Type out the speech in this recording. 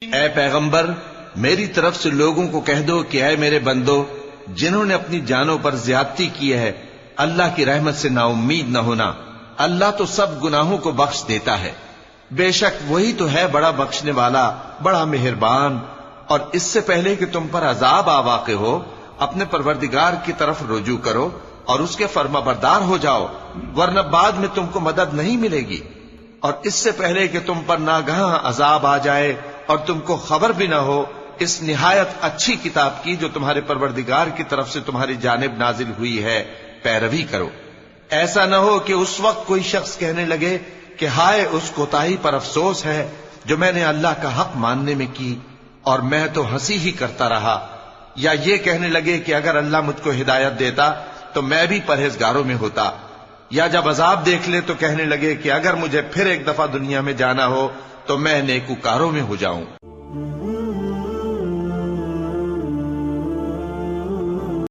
اے پیغمبر، میری طرف سے لوگوں کو کہہ دو کہ اے میرے بندو، جنہوں نے اپنی جانوں پر زیادتی کی ہے، اللہ کی رحمت سے نا امید نہ ہونا۔ اللہ تو سب گناہوں کو بخش دیتا ہے، بے شک وہی تو ہے بڑا بخشنے والا، بڑا مہربان۔ اور اس سے پہلے کہ تم پر عذاب آ واقع ہو، اپنے پروردگار کی طرف رجوع کرو اور اس کے فرما بردار ہو جاؤ، ورنہ بعد میں تم کو مدد نہیں ملے گی۔ اور اس سے پہلے کہ تم پر ناگہاں عذاب آ جائے اور تم کو خبر بھی نہ ہو، اس نہایت اچھی کتاب کی جو تمہارے پروردگار کی طرف سے تمہاری جانب نازل ہوئی ہے پیروی کرو۔ ایسا نہ ہو کہ اس وقت کوئی شخص کہنے لگے کہ ہائے اس کوتاہی پر افسوس ہے جو میں نے اللہ کا حق ماننے میں کی، اور میں تو ہنسی ہی کرتا رہا۔ یا یہ کہنے لگے کہ اگر اللہ مجھ کو ہدایت دیتا تو میں بھی پرہیزگاروں میں ہوتا۔ یا جب عذاب دیکھ لے تو کہنے لگے کہ اگر مجھے پھر ایک دفعہ دنیا میں جانا ہو تو میں نیکوکاروں میں ہو جاؤں۔